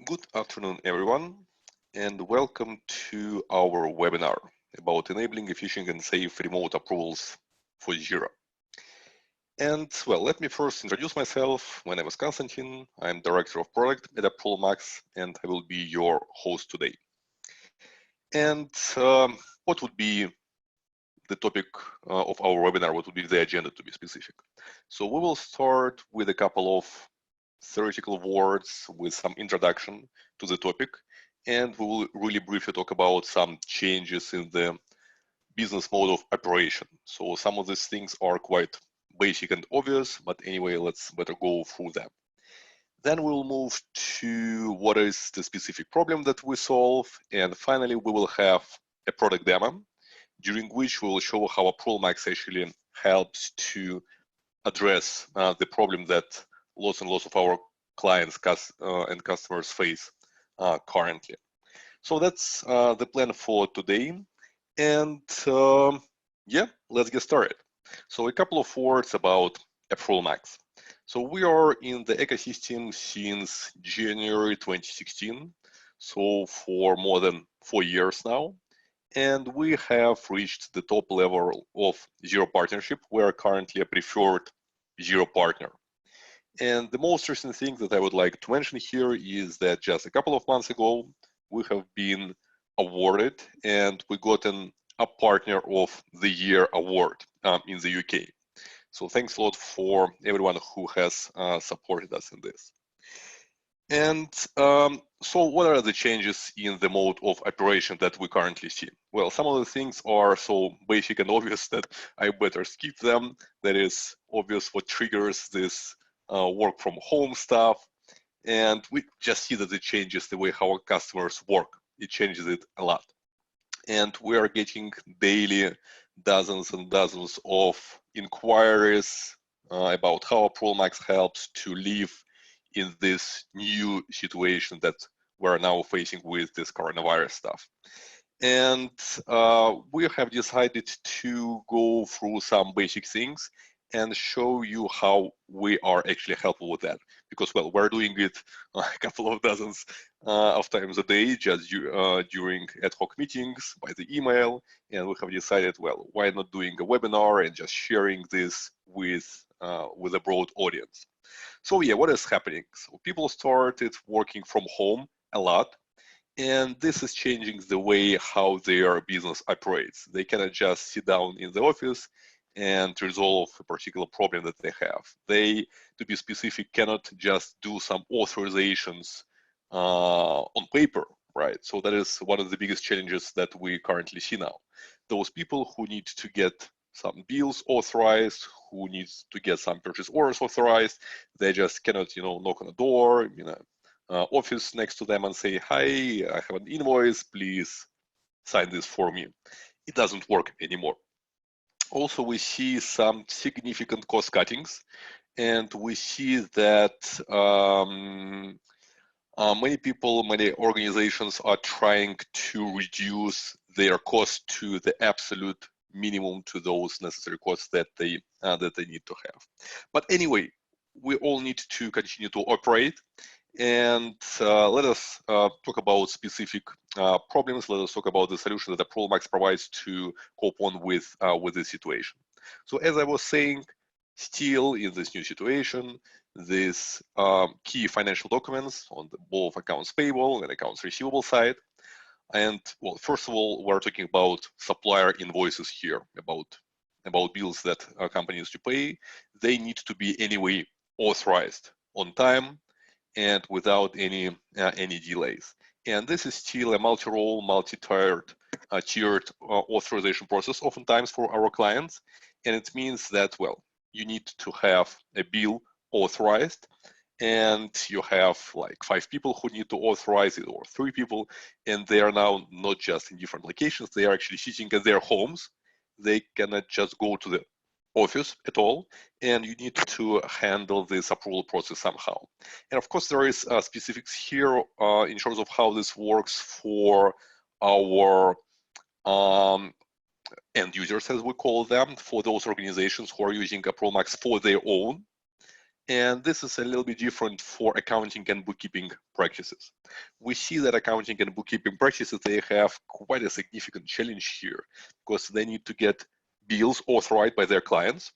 Good afternoon, everyone, and welcome to our webinar about enabling efficient and safe remote approvals for Xero. And well, let me first introduce myself. My name is Konstantin. I'm Director of Product at ApprovalMax, and I will be your host today. And what would be the topic of our webinar? What would be the agenda, to be specific? So we will start with a couple of theoretical words with some introduction to the topic, and we will really briefly talk about some changes in the business mode of operation. So some of these things are quite basic and obvious, but anyway, let's better go through them. Then we'll move to what is the specific problem that we solve, and finally we will have a product demo, during which we will show how ApprovalMax actually helps to address the problem that lots and lots of our clients and customers face currently. So that's the plan for today. And yeah, let's get started. So a couple of words about ApprovalMax. So we are in the ecosystem since January 2016, so for more than 4 years now. And we have reached the top level of Xero partnership. We are currently a preferred Xero partner. And the most recent thing that I would like to mention here is that just a couple of months ago, we have been awarded and we got an App Partner of the Year award in the UK. So thanks a lot for everyone who has supported us in this. And so what are the changes in the mode of operation that we currently see? Well, some of the things are so basic and obvious that I better skip them. That is obvious what triggers this work from home stuff. And we just see that it changes the way how our customers work. It changes it a lot. And we are getting daily dozens and dozens of inquiries about how ApprovalMax helps to live in this new situation that we're now facing with this coronavirus stuff. And we have decided to go through some basic things and show you how we are actually helpful with that. Because, well, we're doing it a couple of dozens of times a day, just during ad hoc meetings, by the email, and we have decided, well, why not doing a webinar and just sharing this with a broad audience. So yeah, what is happening? So people started working from home a lot, and this is changing the way how their business operates. They cannot just sit down in the office and resolve a particular problem that they have. They, to be specific, cannot just do some authorisations on paper, right? So that is one of the biggest challenges that we currently see now. Those people who need to get some bills authorized, who needs to get some purchase orders authorized, they just cannot, knock on the door, office next to them and say, "Hi, I have an invoice, please sign this for me." It doesn't work anymore. Also, we see some significant cost cuttings, and we see that many organizations are trying to reduce their cost to the absolute minimum, to those necessary costs that they need to have. But anyway, we all need to continue to operate, and let us talk about specific problems. Let us talk about the solution that ApprovalMax provides to cope on with this situation. So as I was saying, still in this new situation, these key financial documents on both accounts payable and accounts receivable side. And well, first of all, we're talking about supplier invoices here, about bills that a company needs to pay. They need to be anyway authorized on time and without any delays. And this is still a multi-role, multi-tiered authorization process, oftentimes for our clients. And it means that, well, you need to have a bill authorized, and you have like 5 people who need to authorize it, or 3 people, and they are now not just in different locations, they are actually sitting at their homes. They cannot just go to the office at all, and you need to handle this approval process somehow. And of course, there is specifics here in terms of how this works for our end users, as we call them, for those organizations who are using ApprovalMax for their own. And this is a little bit different for accounting and bookkeeping practices. We see that accounting and bookkeeping practices, they have quite a significant challenge here because they need to get bills authorized by their clients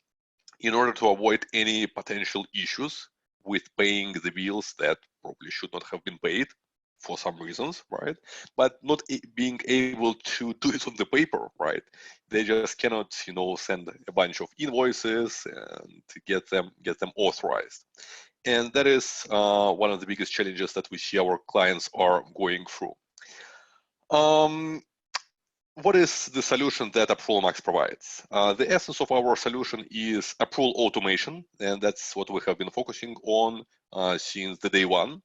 in order to avoid any potential issues with paying the bills that probably should not have been paid for some reasons, right? But not being able to do it on the paper, right? They just cannot, send a bunch of invoices and get them authorized. And that is one of the biggest challenges that we see our clients are going through. What is the solution that Approval Max provides? The essence of our solution is approval automation, and that's what we have been focusing on since the day one,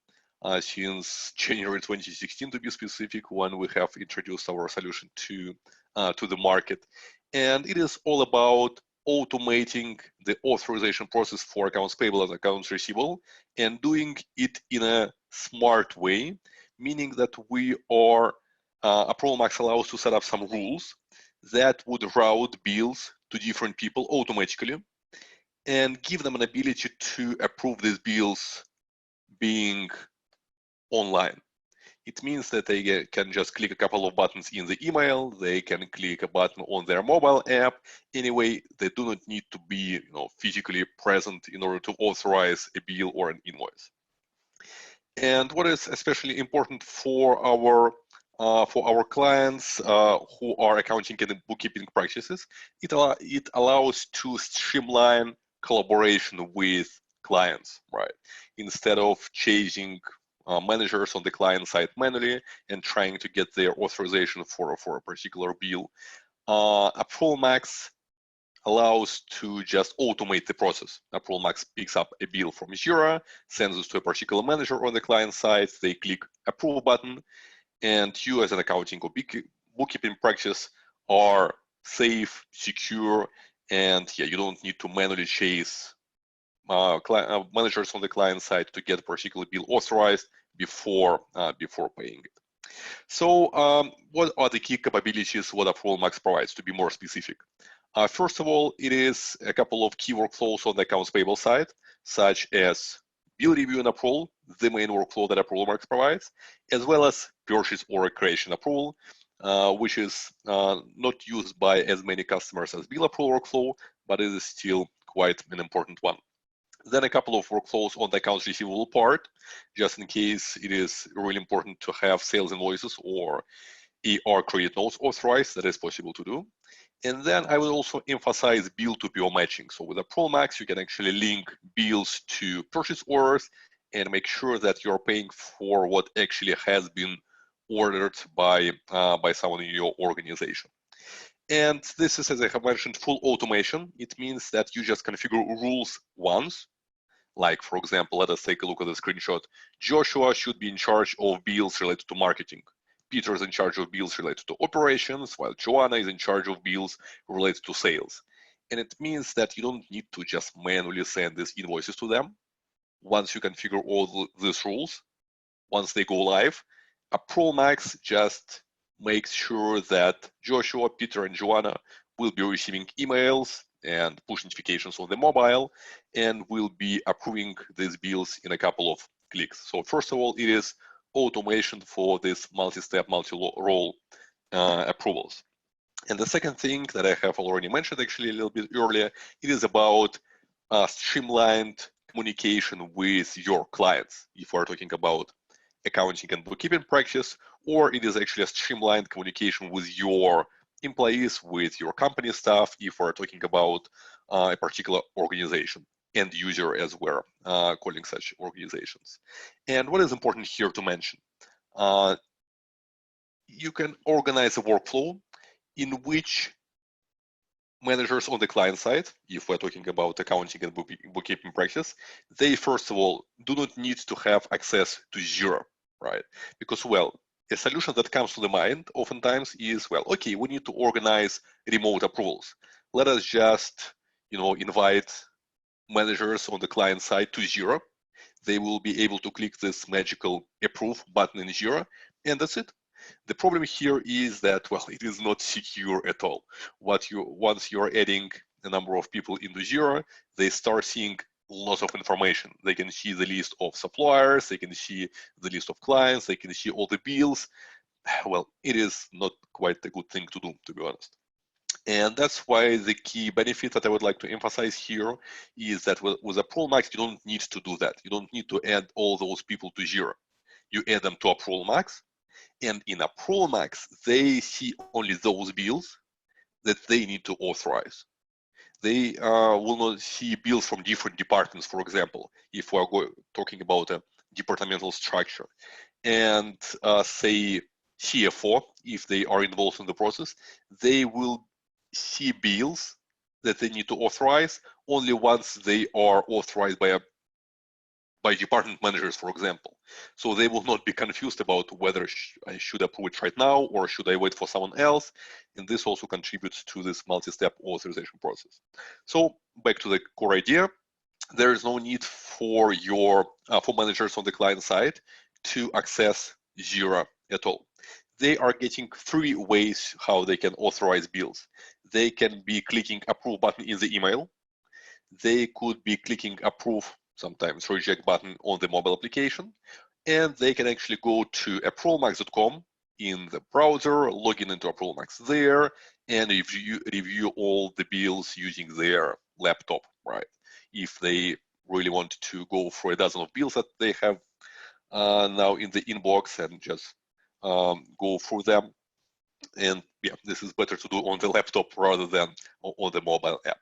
since January 2016 to be specific, when we have introduced our solution to the market. And it is all about automating the authorization process for accounts payable and accounts receivable, and doing it in a smart way, meaning that we are Approval Max allows to set up some rules that would route bills to different people automatically and give them an ability to approve these bills being online. It means that they can just click a couple of buttons in the email, they can click a button on their mobile app. Anyway, they do not need to be physically present in order to authorize a bill or an invoice. And what is especially important for our clients who are accounting and bookkeeping practices, it allows to streamline collaboration with clients, right? Instead of chasing managers on the client side manually and trying to get their authorization for a particular bill, Approval Max allows to just automate the process. Approval Max picks up a bill from Xero, sends it to a particular manager on the client side, they click approve button, and you as an accounting or bookkeeping practice are safe, secure, and you don't need to manually chase managers on the client side to get a particular bill authorized before paying it. So what are the key capabilities what Approval Max provides, to be more specific? First of all, it is a couple of key workflows on the accounts payable side, such as bill review and approval, the main workflow that Approval Max provides, as well as purchase order creation approval, which is not used by as many customers as bill approval workflow, but it is still quite an important one. Then a couple of workflows on the accounts receivable part, just in case it is really important to have sales invoices or AR credit notes authorized, that is possible to do. And then I will also emphasize bill to PO matching. So with Approval Max, you can actually link bills to purchase orders and make sure that you're paying for what actually has been ordered by someone in your organization. And this is, as I have mentioned, full automation. It means that you just configure rules once. Like, for example, let us take a look at the screenshot. Joshua should be in charge of bills related to marketing. Peter is in charge of bills related to operations, while Joanna is in charge of bills related to sales. And it means that you don't need to just manually send these invoices to them. Once you configure all these rules, once they go live, Approval Max just makes sure that Joshua, Peter, and Joanna will be receiving emails and push notifications on the mobile and will be approving these bills in a couple of clicks. So first of all, it is automation for this multi-step, multi-role approvals. And the second thing that I have already mentioned actually a little bit earlier, it is about streamlined communication with your clients. If we're talking about accounting and bookkeeping practice, or it is actually a streamlined communication with your employees, with your company staff, if we're talking about a particular organization, end user as we're calling such organizations. And what is important here to mention, you can organize a workflow in which managers on the client side, if we're talking about accounting and bookkeeping practice, they first of all do not need to have access to Xero, right? Because, well, a solution that comes to the mind oftentimes is, well, okay, we need to organize remote approvals. Let us just, invite managers on the client side to Xero. They will be able to click this magical approve button in Xero, and that's it. The problem here is that, well, it is not secure at all. Once you're adding a number of people into Xero, they start seeing lots of information. They can see the list of suppliers, they can see the list of clients, they can see all the bills. Well, it is not quite a good thing to do, to be honest. And that's why the key benefit that I would like to emphasize here is that with Approval Max, you don't need to do that. You don't need to add all those people to Xero. You add them to Approval Max, and in Approval Max, they see only those bills that they need to authorize. They will not see bills from different departments, for example, if we're talking about a departmental structure. And say CFO, if they are involved in the process, they will see bills that they need to authorize only once they are authorized by department managers, for example. So they will not be confused about whether I should approve it right now or should I wait for someone else. And this also contributes to this multi-step authorization process. So back to the core idea, there is no need for for managers on the client side to access Xero at all. They are getting three ways how they can authorize bills. They can be clicking approve button in the email. They could be clicking approve, sometimes reject button on the mobile application, and they can actually go to approvalmax.com in the browser, log in into ApprovalMax there, and review all the bills using their laptop, right? If they really want to go for a dozen of bills that they have now in the inbox and just go through them. And yeah, this is better to do on the laptop rather than on the mobile app.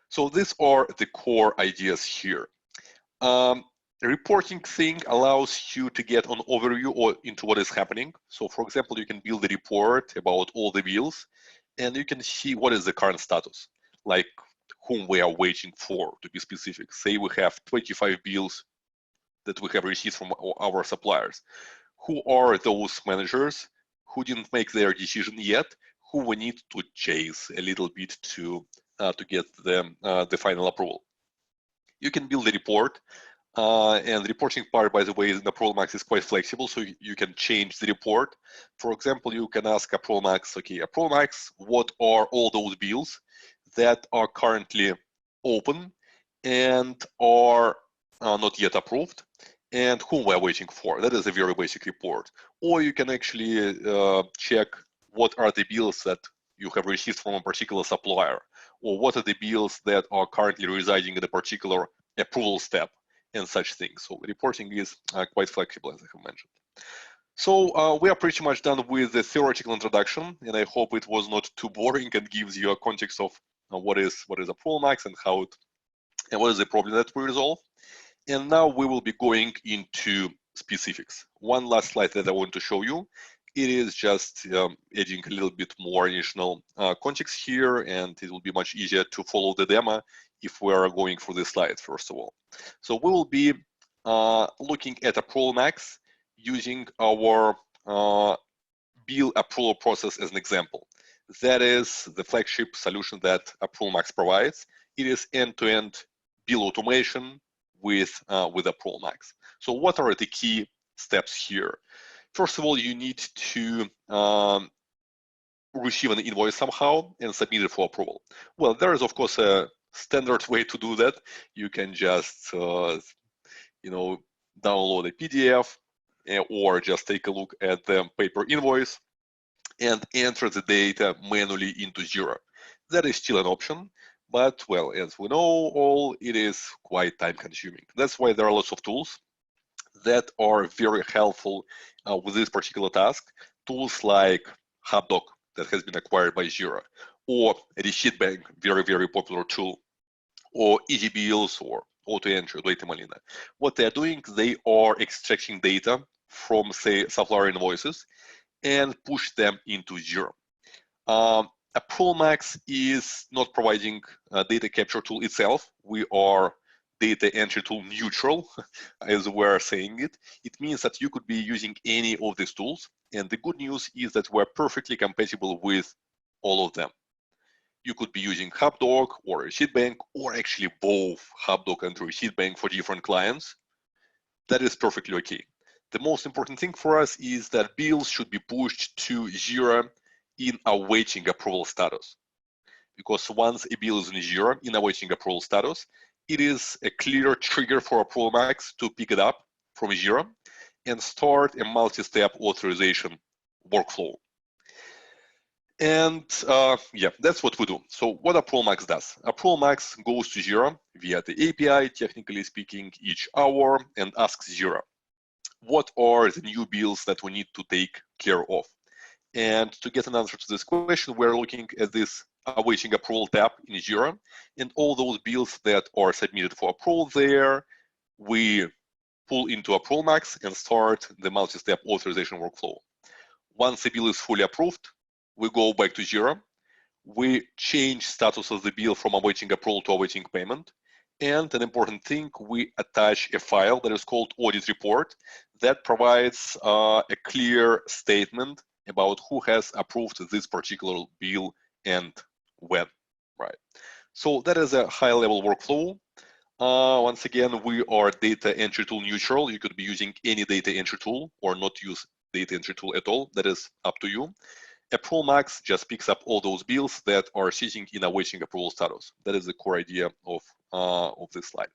So these are the core ideas here. The reporting thing allows you to get an overview or into what is happening. So for example, you can build a report about all the bills and you can see what is the current status, like whom we are waiting for, to be specific. Say we have 25 bills that we have received from our suppliers. Who are those managers who didn't make their decision yet, who we need to chase a little bit to get the final approval. You can build a report, and the reporting part, by the way, in ApprovalMax is quite flexible, so you can change the report. For example, you can ask ApprovalMax, okay, ApprovalMax, what are all those bills that are currently open and are not yet approved, and whom we're waiting for? That is a very basic report. Or you can actually check what are the bills that you have received from a particular supplier, or what are the bills that are currently residing in a particular approval step, and such things. So reporting is quite flexible, as I have mentioned. So we are pretty much done with the theoretical introduction, and I hope it was not too boring and gives you a context of what is ApprovalMax and how it and what is the problem that we resolve. And now we will be going into specifics. One last slide that I want to show you. It is just adding a little bit more additional context here, and it will be much easier to follow the demo if we are going through this slide, first of all. So we will be looking at ApprovalMax using our bill approval process as an example. That is the flagship solution that ApprovalMax provides. It is end-to-end bill automation with ApprovalMax. So what are the key steps here? First of all, you need to receive an invoice somehow and submit it for approval. Well, there is of course a standard way to do that. You can just download a PDF or just take a look at the paper invoice and enter the data manually into Xero. That is still an option, but well, as we know all, it is quite time consuming. That's why there are lots of tools that are very helpful with this particular task. Tools like HubDoc that has been acquired by Xero, or Receipt Bank, very, very popular tool, or Easy Bills or AutoEntry, Data Malina. What they're doing, they are extracting data from, say, supplier invoices and push them into Xero. ApprovalMax is not providing a data capture tool itself. We are data entry tool neutral, as we're saying it. It means that you could be using any of these tools. And the good news is that we're perfectly compatible with all of them. You could be using HubDoc or Receipt Bank, or actually both HubDoc and Receipt Bank for different clients. That is perfectly okay. The most important thing for us is that bills should be pushed to Xero in awaiting approval status. Because once a bill is in Xero in awaiting approval status, it is a clear trigger for Approval Max to pick it up from Xero and start a multi-step authorization workflow. And yeah, that's what we do. So what Approval Max does? Approval Max goes to Xero via the API, technically speaking, each hour and asks Xero, what are the new bills that we need to take care of? And to get an answer to this question, we're looking at this awaiting approval tab in Xero, and all those bills that are submitted for approval there, we pull into Approval Max and start the multi-step authorization workflow. Once the bill is fully approved, we go back to Xero, we change status of the bill from awaiting approval to awaiting payment, and an important thing, we attach a file that is called audit report that provides a clear statement about who has approved this particular bill and when, right? So that is a high-level workflow. Once again, we are data entry tool neutral. You could be using any data entry tool or not use data entry tool at all. That is up to you. Approval Max just picks up all those bills that are sitting in awaiting approval status. That is the core idea of this slide.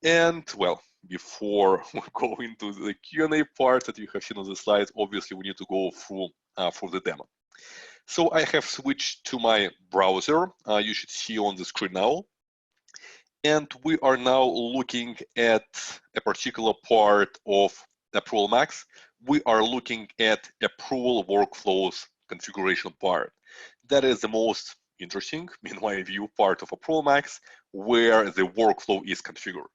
And well, before we go into the Q&A part that you have seen on the slide, obviously we need to go through the demo. So I have switched to my browser. You should see on the screen now. And we are now looking at a particular part of Approval Max. We are looking at approval workflows configuration part. That is the most interesting, in my view, part of Approval Max, where the workflow is configured.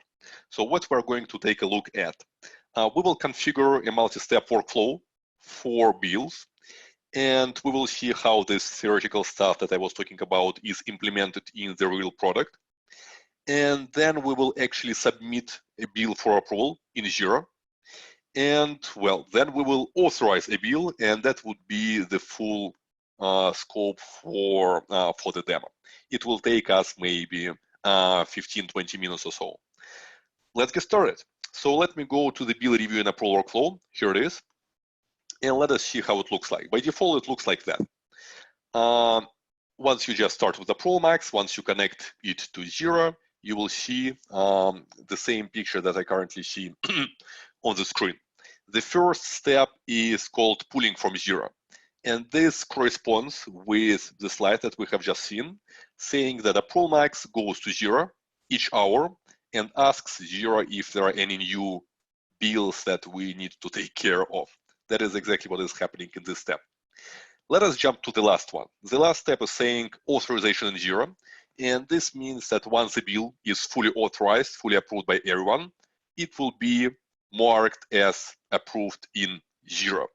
So what we're going to take a look at, we will configure a multi-step workflow for bills, and we will see how this theoretical stuff that I was talking about is implemented in the real product. And then we will actually submit a bill for approval in Xero. And well, then we will authorize a bill, and that would be the full scope for the demo. It will take us maybe 15-20 minutes or so. Let's get started. So let me go to the bill review and approval workflow. Here it is. And let us see how it looks like. By default, it looks like that. Once you just start with Approval Max, once you connect it to Xero, you will see the same picture that I currently see on the screen. The first step is called pulling from Xero. And this corresponds with the slide that we have just seen, saying that Approval Max goes to Xero each hour and asks Xero if there are any new bills that we need to take care of. That is exactly what is happening in this step. Let us jump to the last one. The last step is saying authorization in Xero. And this means that once a bill is fully authorized, fully approved by everyone, it will be marked as approved in Xero.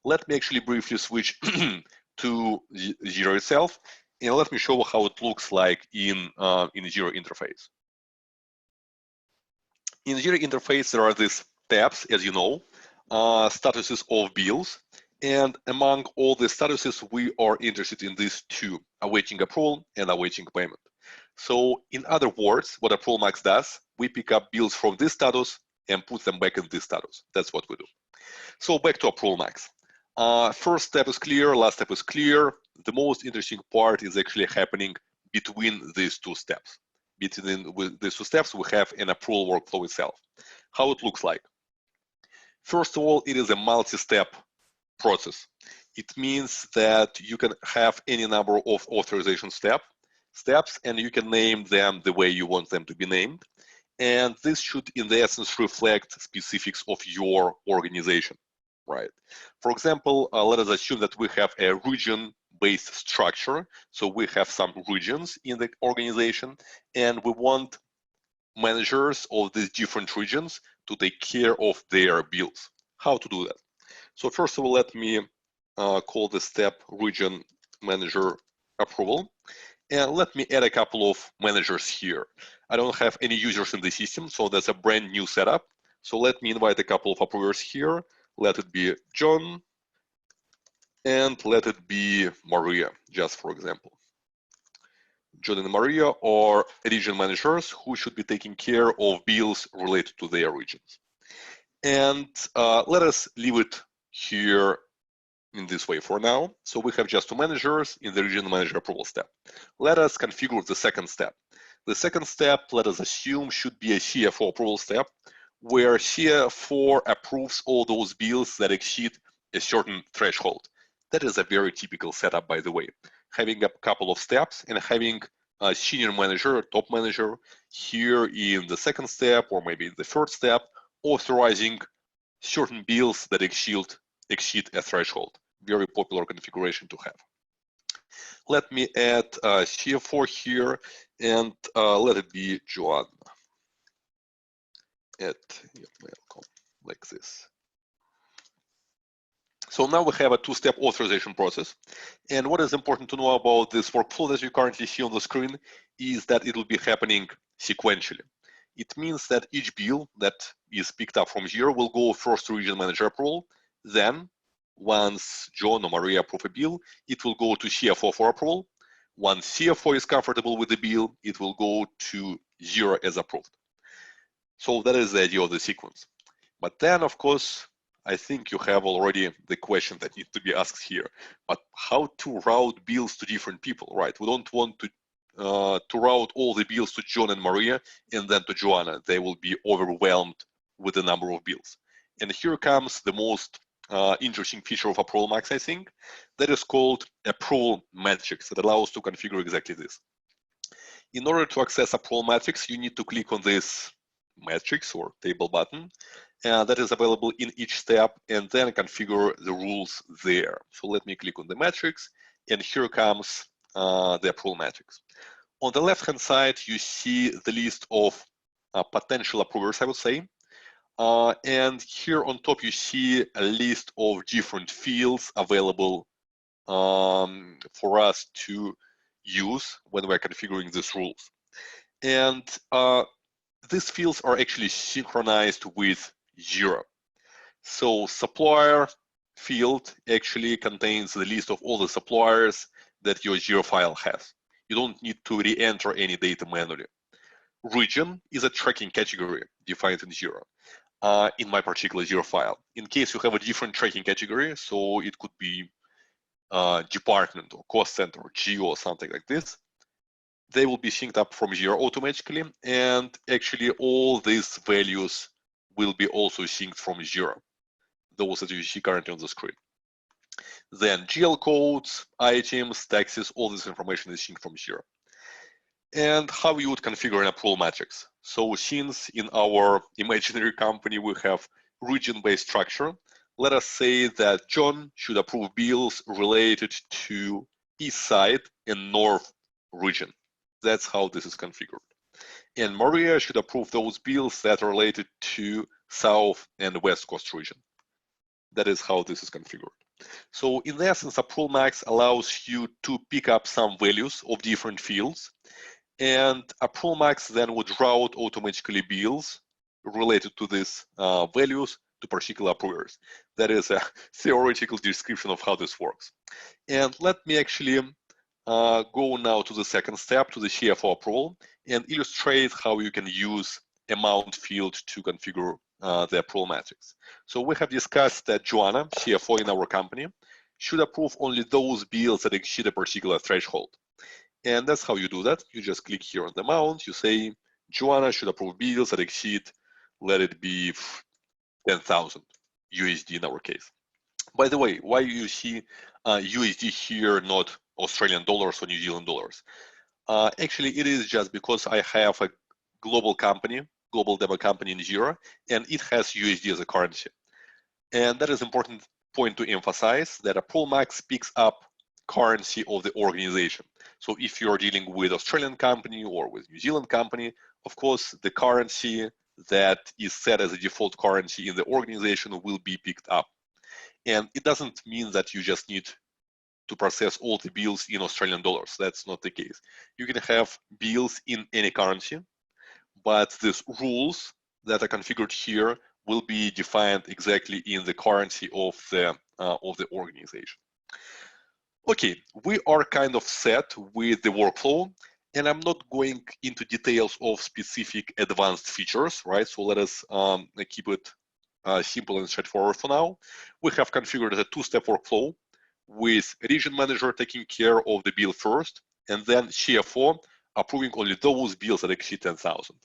Let me actually briefly switch to Xero itself, and let me show how it looks like in Xero interface. In Xero interface, there are these tabs, as you know, statuses of bills. And among all the statuses, we are interested in these two, awaiting approval and awaiting payment. So in other words, what Approval Max does, we pick up bills from this status and put them back in this status. That's what we do. So back to Approval Max. First step is clear, last step is clear. The most interesting part is actually happening between these two steps. Between these two steps, we have an approval workflow itself. How it looks like. First of all, it is a multi-step process. It means that you can have any number of authorization steps, and you can name them the way you want them to be named. And this should, in the essence, reflect specifics of your organization, right? For example, let us assume that we have a region-based structure. So we have some regions in the organization, and we want managers of these different regions to take care of their bills. How to do that? So first of all, let me call the step region manager approval. And let me add a couple of managers here. I don't have any users in the system, so that's a brand new setup. So let me invite a couple of approvers here. Let it be John, and let it be Maria, just for example. John and Maria are region managers who should be taking care of bills related to their regions. And let us leave it here in this way for now. So we have just two managers in the region manager approval step. Let us configure the second step. The second step, let us assume, should be a CFO approval step, where CFO approves all those bills that exceed a certain threshold. That is a very typical setup, by the way. Having a couple of steps and having a senior manager, top manager, here in the second step or maybe the third step, authorizing certain bills that exceed a threshold. Very popular configuration to have. Let me add CFO here and let it be Joanna at yahoo.com, like this. So now we have a two-step authorization process. And what is important to know about this workflow that you currently see on the screen is that it will be happening sequentially. It means that each bill that is picked up from Xero will go first to region manager approval. Then, once John or Maria approve a bill, it will go to CFO for approval. Once CFO is comfortable with the bill, it will go to Xero as approved. So that is the idea of the sequence. But then, of course, I think you have already the question that needs to be asked here. But how to route bills to different people, right? We don't want to route all the bills to John and Maria and then to Joanna. They will be overwhelmed with the number of bills. And here comes the most interesting feature of Approval Max, I think. That is called Approval Matrix. That allows to configure exactly this. In order to access Approval Matrix, you need to click on this matrix or table button that is available in each step, and then configure the rules there. So let me click on the matrix, and here comes the approval matrix. On the left-hand side, you see the list of potential approvers, I would say. And here on top, you see a list of different fields available for us to use when we're configuring these rules. And these fields are actually synchronized with Xero. So supplier field actually contains the list of all the suppliers that your Xero file has. You don't need to re-enter any data manually. Region is a tracking category defined in Xero. In my particular Xero file. In case you have a different tracking category, so it could be department or cost center or geo or something like this, they will be synced up from Xero automatically, and actually all these values will be also synced from Xero, those that you see currently on the screen. Then GL codes, items, taxes, all this information is synced from Xero. And how you would configure an approval matrix. So since in our imaginary company we have region-based structure, let us say that John should approve bills related to East Side and North region. That's how this is configured. And Maria should approve those bills that are related to South and West Coast region. That is how this is configured. So in essence, Approval Max allows you to pick up some values of different fields, and Approval Max then would route automatically bills related to these values to particular approvers. That is a theoretical description of how this works. And let me actually go now to the second step, to the CFO approval, and illustrate how you can use amount field to configure the approval matrix. So we have discussed that Joanna, CFO in our company, should approve only those bills that exceed a particular threshold. And that's how you do that. You just click here on the amount, you say, Joanna should approve bills that exceed, let it be 10,000 USD in our case. By the way, why you see USD here, not Australian dollars or New Zealand dollars? Actually, it is just because I have a global company, global demo company in Xero, and it has USD as a currency. And that is an important point to emphasize, that Approval Max picks up currency of the organization. So if you're dealing with Australian company or with New Zealand company, of course, the currency that is set as a default currency in the organization will be picked up. And it doesn't mean that you just need to process all the bills in Australian dollars. That's not the case. You can have bills in any currency, but these rules that are configured here will be defined exactly in the currency of the organization. Okay, we are kind of set with the workflow, and I'm not going into details of specific advanced features, right? So let us keep it simple and straightforward for now. We have configured a two-step workflow with region manager taking care of the bill first, and then CFO approving only those bills that exceed 10,000.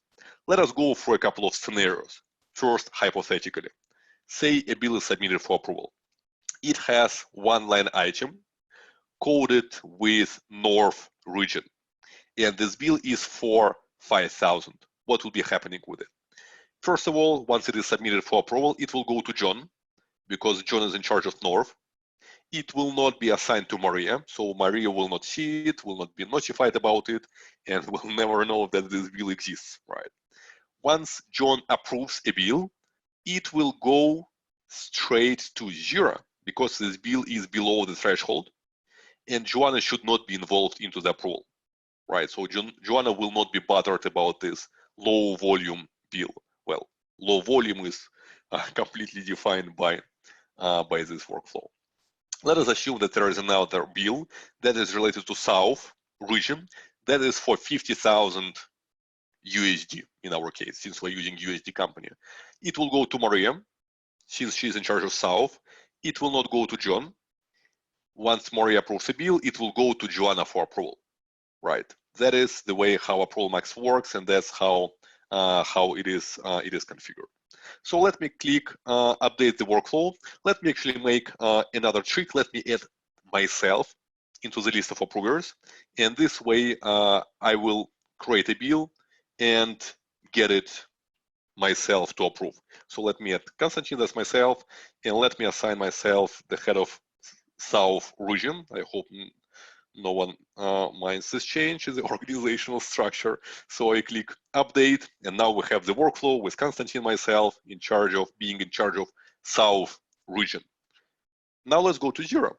Let us go through a couple of scenarios. First, hypothetically, say a bill is submitted for approval. It has one line item coded with North region, and this bill is for 5,000. What will be happening with it? First of all, once it is submitted for approval, it will go to John, because John is in charge of North. It will not be assigned to Maria, so Maria will not see it, will not be notified about it, and will never know that this bill exists, right? Once John approves a bill, it will go straight to Xero, because this bill is below the threshold, and Joanna should not be involved into the approval, right? So Joanna will not be bothered about this low volume bill. Well, low volume is completely defined by this workflow. Let us assume that there is another bill that is related to South region that is for 50,000 USD in our case, since we're using USD company. It will go to Maria, since she's in charge of South. It will not go to John. Once Maria approves a bill, it will go to Joanna for approval, right? That is the way how Approval Max works, and that's how it is configured. So let me click update the workflow. Let me actually make another trick. Let me add myself into the list of approvers, and this way I will create a bill and get it myself to approve. So let me add Konstantin as myself, and let me assign myself the head of South region. I hope no one minds this change in the organizational structure. So I click update, and now we have the workflow with Konstantin, myself, in charge of South region. Now let's go to Xero.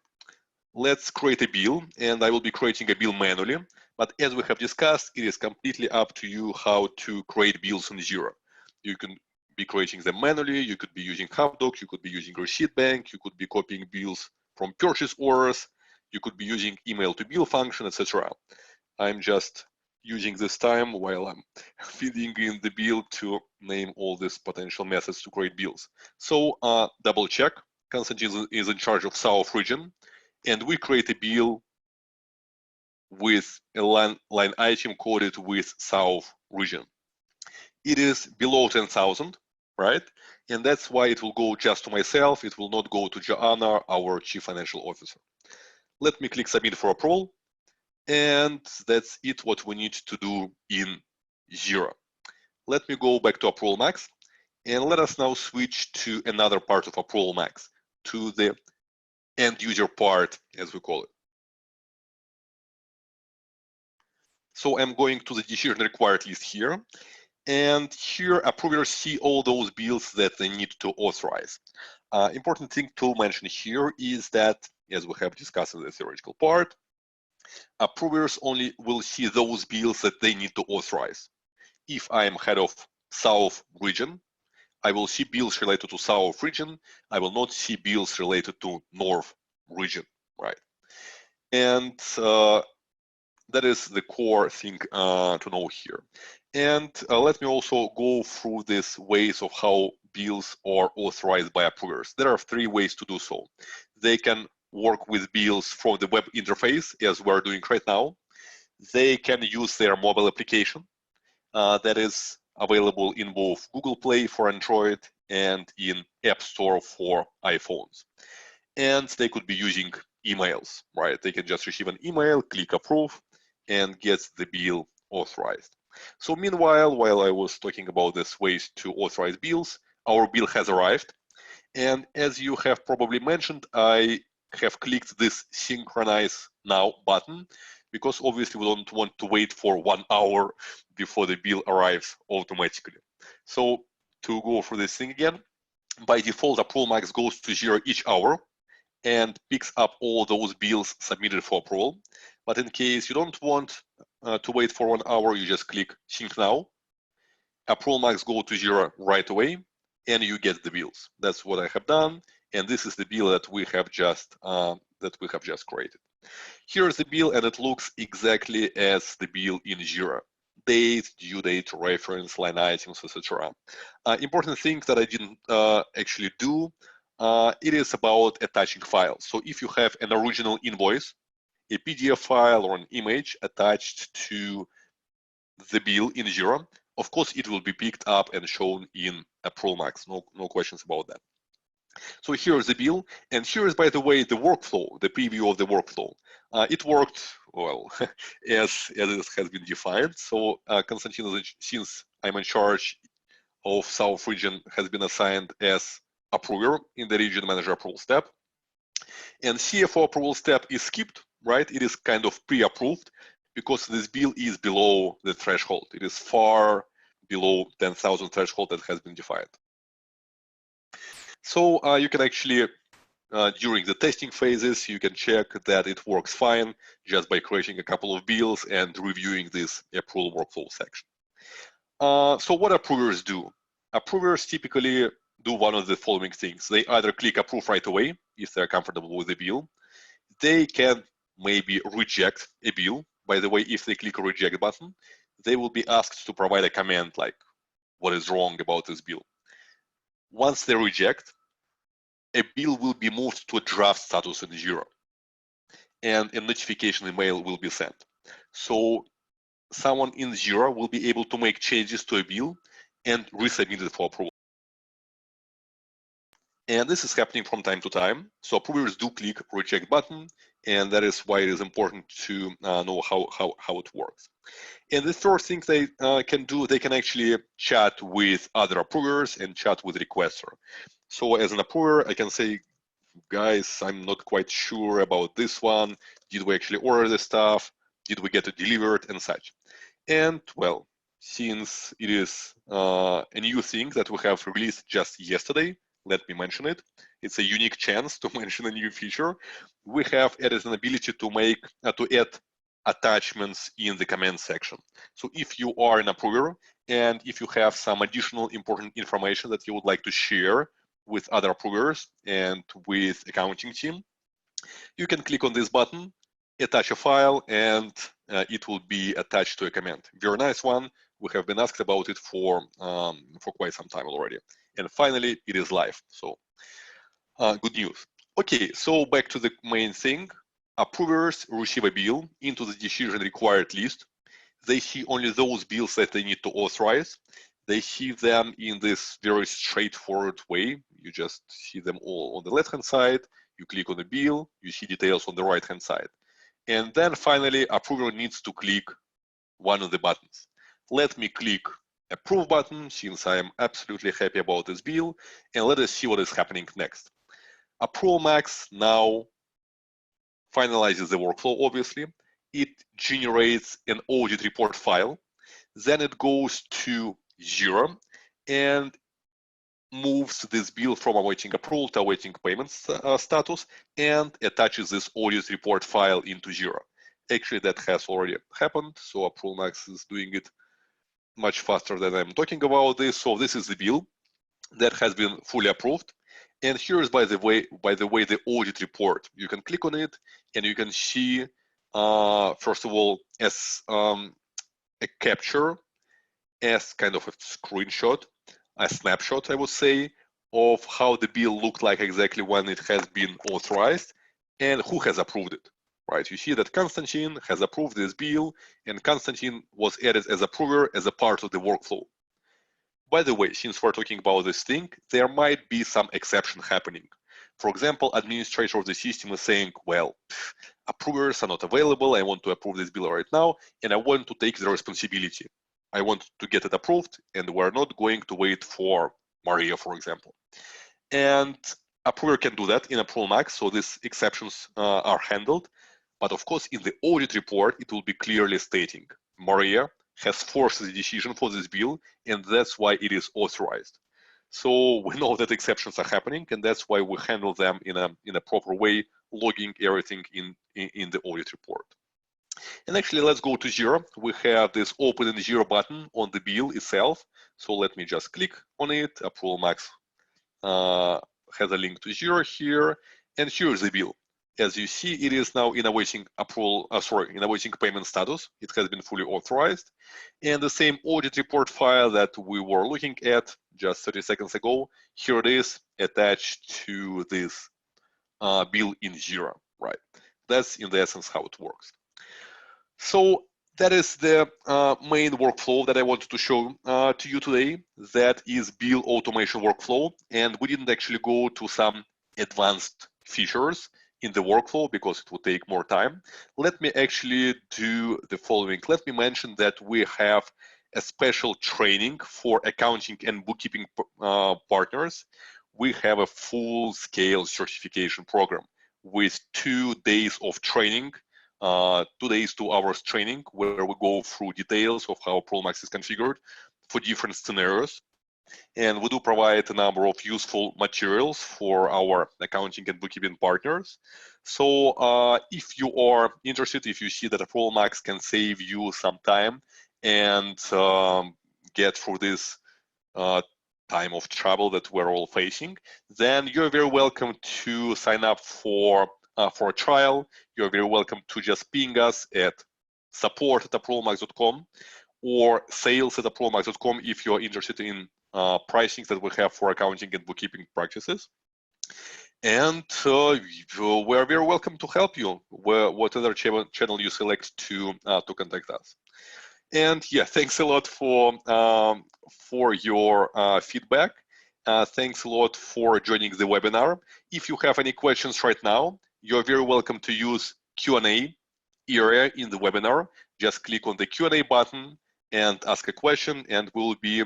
Let's create a bill, and I will be creating a bill manually. But as we have discussed, it is completely up to you how to create bills in Xero. You can be creating them manually. You could be using HubDoc. You could be using Receipt Bank. You could be copying bills from purchase orders. You could be using email to bill function, etc. I'm just using this time while I'm feeding in the bill to name all these potential methods to create bills. So double check. Konstantin is in charge of South region, and we create a bill with a line item coded with South region. It is below 10,000, right? And that's why it will go just to myself. It will not go to Joanna, our Chief Financial Officer. Let me click Submit for approval. And that's it, what we need to do in Xero. Let me go back to Approval Max. And let us now switch to another part of Approval Max, to the end user part, as we call it. So I'm going to the decision required list here. And here, approvers see all those bills that they need to authorize. Important thing to mention here is that, as we have discussed in the theoretical part, approvers only will see those bills that they need to authorize. If I am head of South region, I will see bills related to South region. I will not see bills related to North region, right? And that is the core thing to know here. And let me also go through these ways of how bills are authorized by approvers. There are 3 ways to do so. They can work with bills from the web interface, as we're doing right now. They can use their mobile application that is available in both Google Play for Android and in App Store for iPhones. And they could be using emails, right? They can just receive an email, click approve, and get the bill authorized. So meanwhile, while I was talking about these ways to authorize bills, our bill has arrived. And as you have probably mentioned, I have clicked this Synchronize Now button, because obviously we don't want to wait for 1 hour before the bill arrives automatically. So to go through this thing again, by default, Approval Max goes to Xero each hour and picks up all those bills submitted for approval. But in case you don't want to wait for 1 hour, you just click Sync Now. Approval Max go to Xero right away, and you get the bills. That's what I have done, and this is the bill that we have just created. Here's the bill, and it looks exactly as the bill in Xero. Date, due date, reference, line items, etc. Important thing that I didn't actually do, it is about attaching files. So if you have an original invoice, a PDF file or an image attached to the bill in Xero, of course, it will be picked up and shown in Approval Max. No questions about that. So here is the bill, and here is, by the way, the workflow, the preview of the workflow. It worked well as it has been defined. So Konstantin, since I'm in charge of South region, has been assigned as approver in the region manager approval step. And CFO approval step is skipped, right? It is kind of pre-approved because this bill is below the threshold. It is far below 10,000 threshold that has been defined. So you can actually, during the testing phases, you can check that it works fine just by creating a couple of bills and reviewing this approval workflow section. So what approvers do? Approvers typically do one of the following things. They either click approve right away if they're comfortable with the bill. They can maybe reject a bill. By the way, if they click a reject button, they will be asked to provide a comment like, what is wrong about this bill? Once they reject, a bill will be moved to a draft status in Xero, and a notification email will be sent. So someone in Xero will be able to make changes to a bill and resubmit it for approval. And this is happening from time to time. So approvers do click reject button, and that is why it is important to know how it works. And the first thing they can do, they can actually chat with other approvers and chat with requester. So as an approver, I can say, guys, I'm not quite sure about this one. Did we actually order the stuff? Did we get it delivered and such? And well, since it is a new thing that we have released just yesterday, let me mention it. It's a unique chance to mention a new feature. We have added an ability to add attachments in the comment section. So if you are an approver and if you have some additional important information that you would like to share with other approvers and with accounting team, you can click on this button, attach a file, and it will be attached to a comment. Very nice one. We have been asked about it for quite some time already. And finally, it is live. So good news. Okay, so back to the main thing. Approvers receive a bill into the decision required list. They see only those bills that they need to authorize. They see them in this very straightforward way. You just see them all on the left-hand side. You click on the bill. You see details on the right-hand side. And then finally, approver needs to click one of the buttons. Let me click approve button since I am absolutely happy about this bill, and let us see what is happening next. Approval Max now finalizes the workflow, obviously. It generates an audit report file. Then it goes to Xero and moves this bill from awaiting approval to awaiting payment status and attaches this audit report file into Xero. Actually, that has already happened. So Approval Max is doing it much faster than I'm talking about this. So this is the bill that has been fully approved. And here is, by the way, the audit report. You can click on it and you can see, first of all, as a capture, as kind of a screenshot, a snapshot, I would say, of how the bill looked like exactly when it has been authorized and who has approved it, right? You see that Konstantin has approved this bill and Konstantin was added as approver as a part of the workflow. By the way, since we're talking about this thing, there might be some exception happening. For example, administrator of the system is saying, well, approvers are not available. I want to approve this bill right now, and I want to take the responsibility. I want to get it approved, and we're not going to wait for Maria, for example. And approver can do that in Approval Max, so these exceptions are handled. But of course, in the audit report, it will be clearly stating Maria has forced the decision for this bill, and that's why it is authorized. So we know that exceptions are happening, and that's why we handle them in a proper way, logging everything in the audit report. And actually, let's go to Xero. We have this open in Xero button on the bill itself. So let me just click on it. Approval Max has a link to Xero here, and here is the bill. As you see, it is now in awaiting approval, in awaiting payment status. It has been fully authorized. And the same audit report file that we were looking at just 30 seconds ago, here it is attached to this bill in Xero, right? That's in the essence how it works. So that is the main workflow that I wanted to show to you today. That is bill automation workflow. And we didn't actually go to some advanced features in the workflow because it would take more time. Let me actually do the following. Let me mention that we have a special training for accounting and bookkeeping partners. We have a full-scale certification program with 2 days of training, 2 days, 2 hours training, where we go through details of how ProMax is configured for different scenarios. And we do provide a number of useful materials for our accounting and bookkeeping partners. So if you are interested, if you see that a ProMax can save you some time and get through this time of trouble that we're all facing, then you're very welcome to sign up for a trial. You're very welcome to just ping us at support@promax.com or sales@promax.com if you're interested in pricing that we have for accounting and bookkeeping practices. And we're very welcome to help you, whatever channel you select to contact us. And yeah, thanks a lot for your feedback. Thanks a lot for joining the webinar. If you have any questions right now, you're very welcome to use Q&A area in the webinar. Just click on the Q&A button and ask a question, and we'll be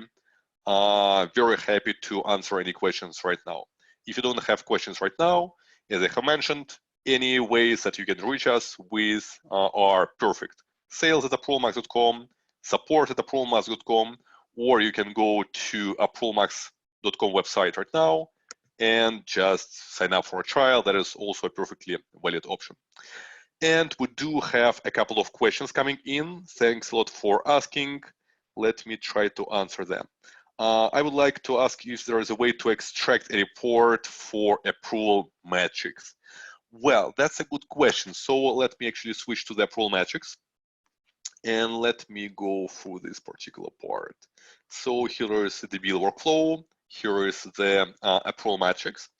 very happy to answer any questions right now. If you don't have questions right now, as I have mentioned, any ways that you can reach us with are perfect. sales@promax.com, support@promax.com, or you can go to a promax.com website right now and just sign up for a trial. That is also a perfectly valid option. And we do have a couple of questions coming in. Thanks a lot for asking. Let me try to answer them. I would like to ask if there is a way to extract a report for approval metrics. Well, that's a good question. So let me actually switch to the approval metrics. And let me go through this particular part. So here is the bill workflow. Here is the approval matrix.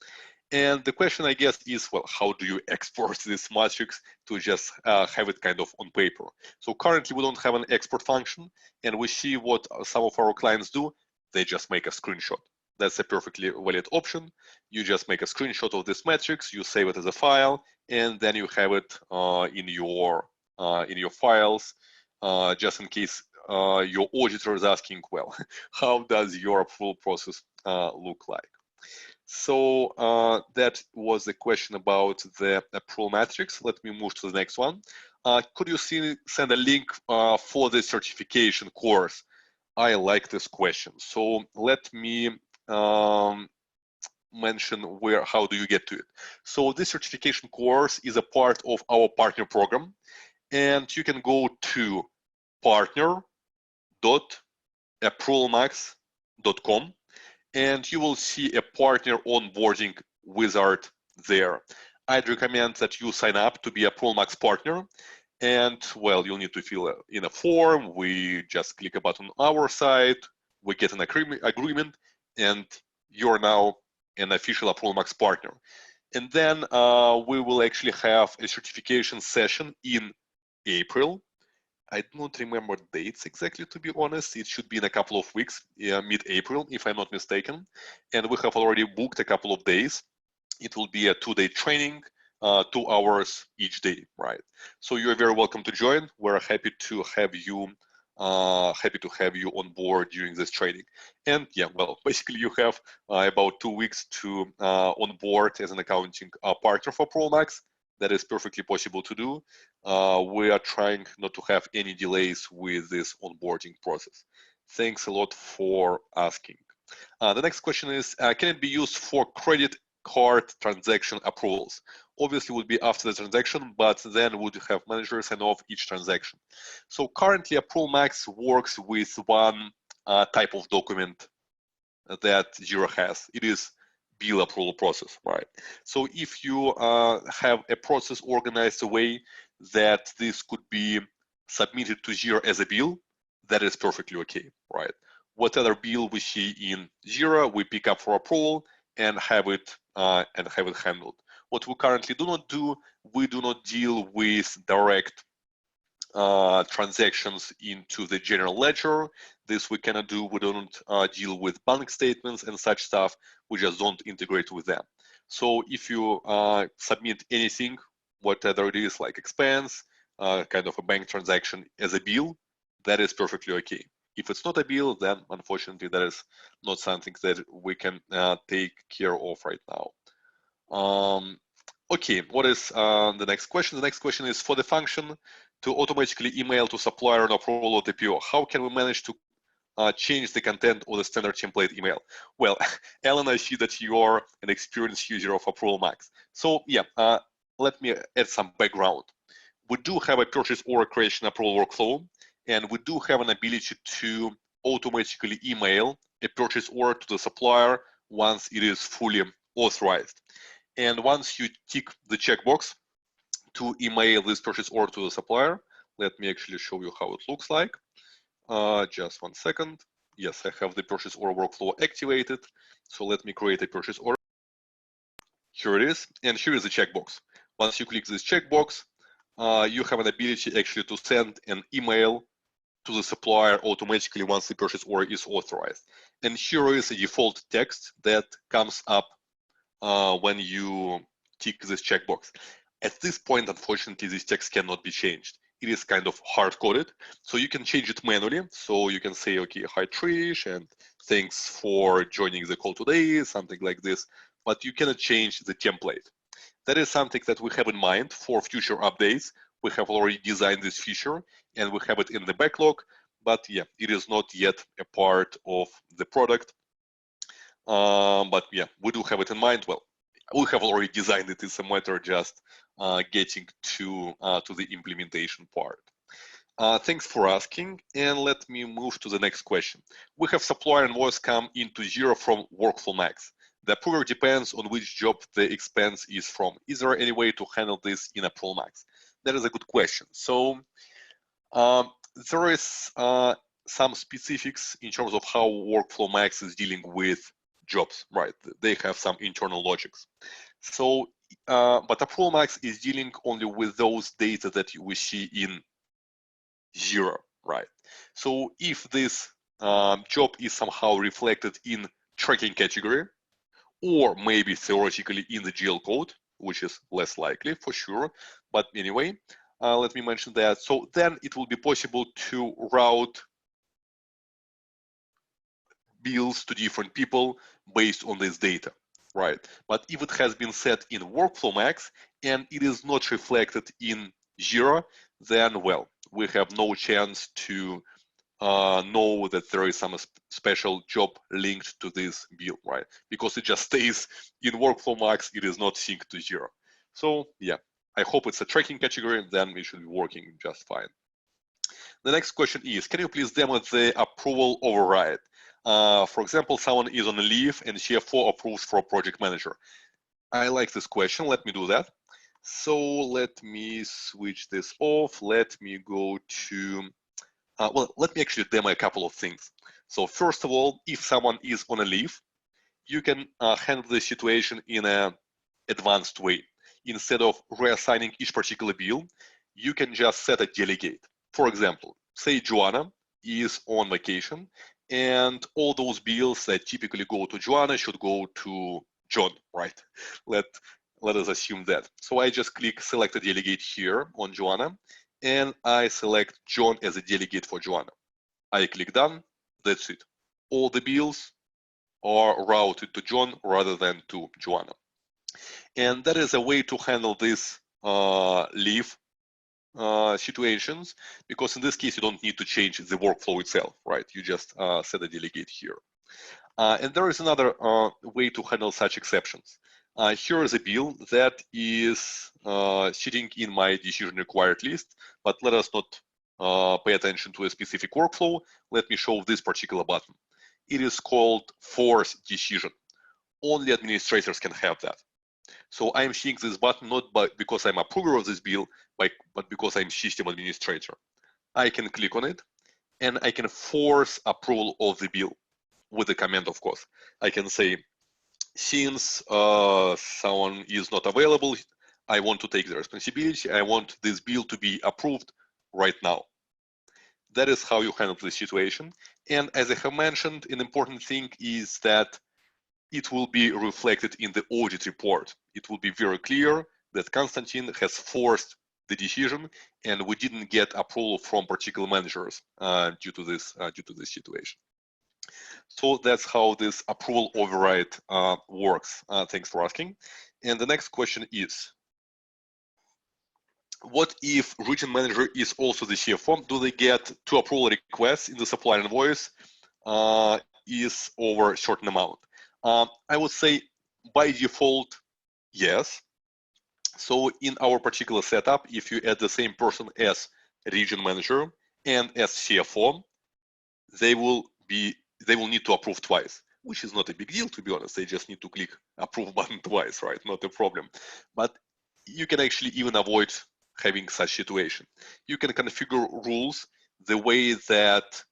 And the question, I guess, is, well, how do you export this matrix to just have it kind of on paper? So currently, we don't have an export function. And we see what some of our clients do. They just make a screenshot. That's a perfectly valid option. You just make a screenshot of this matrix. You save it as a file. And then you have it in your files. Just in case your auditor is asking, well, how does your approval process look like? So that was the question about the approval matrix. Let me move to the next one. Could you send a link for the certification course? I like this question. So let me mention how do you get to it. So this certification course is a part of our partner program. And you can go to partner.approvalmax.com and you will see a partner onboarding wizard there. I'd recommend that you sign up to be a ProMax partner. And well, you'll need to fill in a form. We just click a button on our side. We get an agreement, and you're now an official ProMax partner. And then we will actually have a certification session in April. I don't remember dates exactly, to be honest. It should be in a couple of weeks, mid-April, if I'm not mistaken. And we have already booked a couple of days. It will be a 2-day training, 2 hours each day, right? So you're very welcome to join. We're happy to have you on board during this training. And yeah, well, basically you have about 2 weeks to onboard as an accounting partner for ProMax. That is perfectly possible to do. We are trying not to have any delays with this onboarding process. Thanks a lot for asking. The next question is, can it be used for credit card transaction approvals? Obviously would be after the transaction, but then would have managers sign off each transaction. So currently, ProMax works with one type of document that Xero has. It is bill approval process, right? So if you have a process organized a way that this could be submitted to Xero as a bill, that is perfectly okay, right? Whatever bill we see in Xero, we pick up for approval and have it handled. What we currently do not do, we do not deal with direct transactions into the general ledger. This we cannot do. We don't deal with bank statements and such stuff. We just don't integrate with them. So if you submit anything, whatever it is, like expense, kind of a bank transaction as a bill, that is perfectly okay. If it's not a bill, then unfortunately that is not something that we can take care of right now. Okay, what is the next question? The next question is, for the function to automatically email to supplier an approval of the PO, how can we manage to change the content of the standard template email? Well, Alan, I see that you are an experienced user of Approval Max. So yeah, let me add some background. We do have a purchase order creation approval workflow, and we do have an ability to automatically email a purchase order to the supplier once it is fully authorized. And once you tick the checkbox to email this purchase order to the supplier, let me actually show you how it looks like. Just 1 second. Yes, I have the purchase order workflow activated. So let me create a purchase order. Here it is, and here is the checkbox. Once you click this checkbox, you have an ability actually to send an email to the supplier automatically once the purchase order is authorized. And here is a default text that comes up when you tick this checkbox. At this point, unfortunately, this text cannot be changed. It is kind of hard-coded, so you can change it manually. So you can say, okay, hi Trish, and thanks for joining the call today, something like this, but you cannot change the template. That is something that we have in mind for future updates. We have already designed this feature and we have it in the backlog, but yeah, it is not yet a part of the product. But yeah, we do have it in mind. Well, we have already designed it. It's a matter just getting to the implementation part. Thanks for asking, and let me move to the next question. We have supplier invoice come into Xero from Workflow Max. The approver depends on which job the expense is from. Is there any way to handle this in Approval Max? That is a good question. So there is some specifics in terms of how Workflow Max is dealing with jobs, right? They have some internal logics. So, but Approval Max is dealing only with those data that we see in Xero, right? So if this job is somehow reflected in tracking category, or maybe theoretically in the GL code, which is less likely for sure, but anyway, let me mention that. So then it will be possible to route bills to different people based on this data, right? But if it has been set in Workflow Max and it is not reflected in Xero, then well, we have no chance to know that there is some special job linked to this bill, right? Because it just stays in Workflow Max, it is not synced to Xero. So yeah, I hope it's a tracking category, then it should be working just fine. The next question is, can you please demo the approval override? For example, someone is on a leave and CFO approves for a project manager. I like this question, let me do that. So let me switch this off. Let me go to, well, let me actually demo a couple of things. So first of all, if someone is on a leave, you can handle the situation in an advanced way. Instead of reassigning each particular bill, you can just set a delegate. For example, say Joanna is on vacation and all those bills that typically go to Joanna should go to John, right? Let us assume that. So I just click select a delegate here on Joanna and I select John as a delegate for Joanna. I click done, that's it. All the bills are routed to John rather than to Joanna. And that is a way to handle this leave situations, because in this case, you don't need to change the workflow itself, right? You just set a delegate here. And there is another way to handle such exceptions. Here is a bill that is sitting in my decision required list, but let us not pay attention to a specific workflow. Let me show this particular button. It is called force decision. Only administrators can have that. So I'm seeing this button not because I'm approver of this bill, but because I'm system administrator. I can click on it and I can force approval of the bill with the command, of course. I can say, since someone is not available, I want to take the responsibility. I want this bill to be approved right now. That is how you handle the situation. And as I have mentioned, an important thing is that it will be reflected in the audit report. It will be very clear that Konstantin has forced the decision, and we didn't get approval from particular managers due to this situation. So that's how this approval override works. Thanks for asking. And the next question is, what if region manager is also the CFO? Do they get two approval requests in the supplier invoice is over a certain amount? I would say by default, yes. So in our particular setup, if you add the same person as region manager and as CFO, they will need to approve twice, which is not a big deal, to be honest. They just need to click approve button twice, right? Not a problem. But you can actually even avoid having such situation. You can configure rules the way that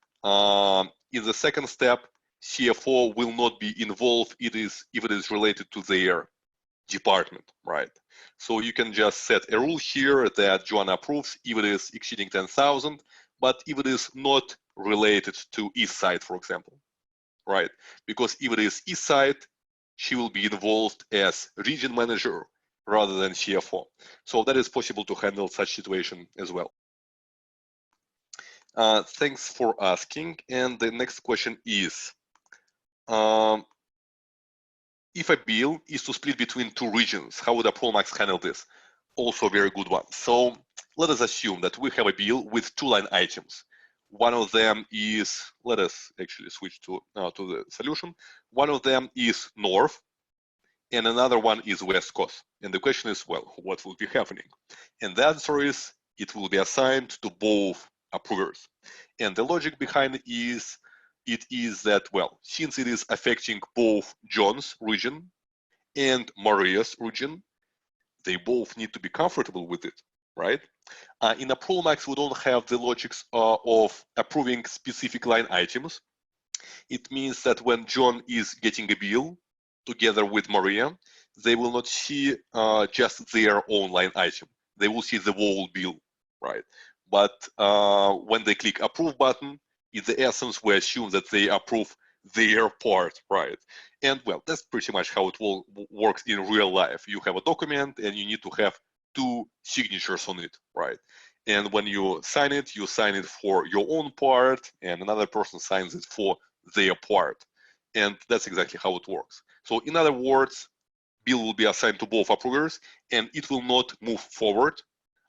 in the second step, CFO will not be involved if it is related to their department, right? So you can just set a rule here that Joanna approves if it is exceeding 10,000, but if it is not related to East Side, for example, right? Because if it is East Side, she will be involved as region manager rather than CFO. So that is possible to handle such situation as well. Thanks for asking. And the next question is, if a bill is to split between two regions, how would a ProMax handle this? Also a very good one. So let us assume that we have a bill with two line items. One of them is, let us actually switch to the solution. One of them is North and another one is West Coast. And the question is, well, what will be happening? And the answer is, it will be assigned to both approvers. And the logic behind it is that, well, since it is affecting both John's region and Maria's region, they both need to be comfortable with it, right? In a ProMax, we don't have the logics of approving specific line items. It means that when John is getting a bill together with Maria, they will not see just their own line item. They will see the whole bill, right? But when they click approve button, in the essence, we assume that they approve their part, right? And well, that's pretty much how it works in real life. You have a document and you need to have two signatures on it, right? And when you sign it for your own part and another person signs it for their part. And that's exactly how it works. So in other words, bill will be assigned to both approvers and it will not move forward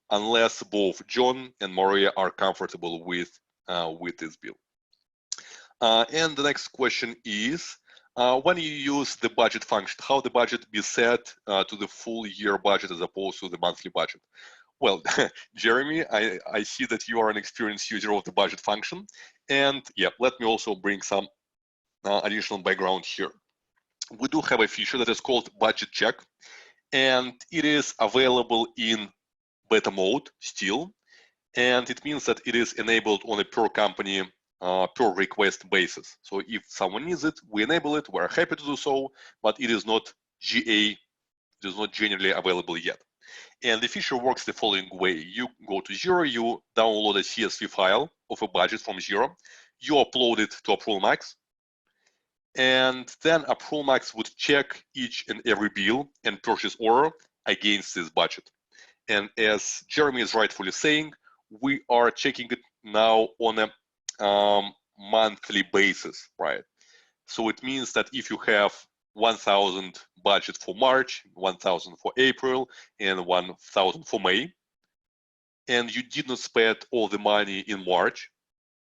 unless both John and Maria are comfortable with this bill. And the next question is, when you use the budget function, how the budget be set to the full year budget as opposed to the monthly budget? Well, Jeremy, I see that you are an experienced user of the budget function. And yeah, let me also bring some additional background here. We do have a feature that is called budget check, and it is available in beta mode still. And it means that it is enabled on a per company, per request basis. So if someone needs it, we enable it, we're happy to do so, but it is not GA, it is not generally available yet. And the feature works the following way. You go to Xero, you download a CSV file of a budget from Xero, you upload it to a ProMax, and then a ProMax would check each and every bill and purchase order against this budget. And as Jeremy is rightfully saying, we are checking it now on a monthly basis, right? So it means that if you have 1,000 budget for March, 1,000 for April, and 1,000 for May, and you did not spend all the money in March,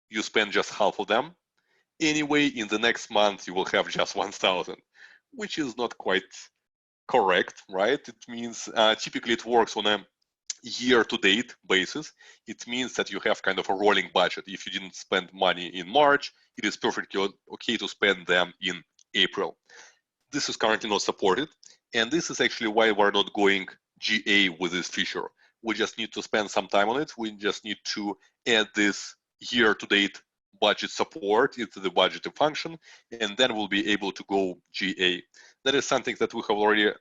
you spend just half of them. Anyway, in the next month, you will have just 1,000, which is not quite correct, right? It means typically it works on a year-to-date basis. It means that you have kind of a rolling budget. If you didn't spend money in March, it is perfectly okay to spend them in April. This is currently not supported, and this is actually why we're not going GA with this feature. We just need to spend some time on it. We just need to add this year-to-date budget support into the budgeting function, and then we'll be able to go GA. That is something that we have already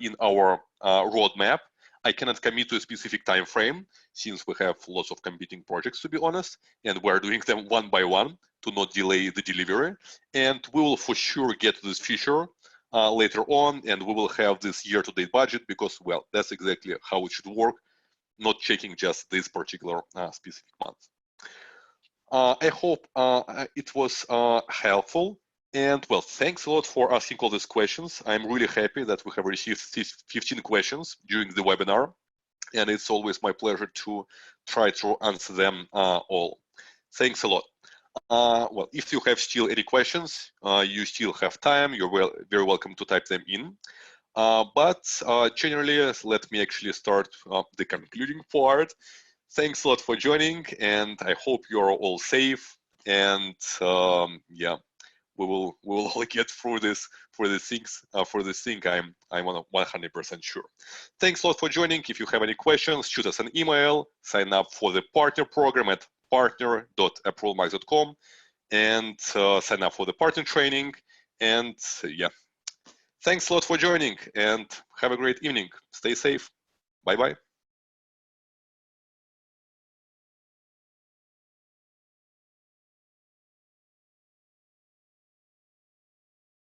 in our roadmap. I cannot commit to a specific time frame since we have lots of competing projects, to be honest, and we're doing them one by one to not delay the delivery. And we will for sure get to this feature later on, and we will have this year-to-date budget because, well, that's exactly how it should work, not checking just this particular specific month. I hope it was helpful. And well, thanks a lot for asking all these questions. I'm really happy that we have received 15 questions during the webinar. And it's always my pleasure to try to answer them all. Thanks a lot. Well, if you have still any questions, you still have time, you're very welcome to type them in. But generally, let me actually start the concluding part. Thanks a lot for joining, and I hope you're all safe. And yeah, we will all get through this for this thing. I'm 100% sure. Thanks a lot for joining. If you have any questions, shoot us an email. Sign up for the partner program at partner.approvalmax.com and sign up for the partner training. And yeah, thanks a lot for joining and have a great evening. Stay safe. Bye bye.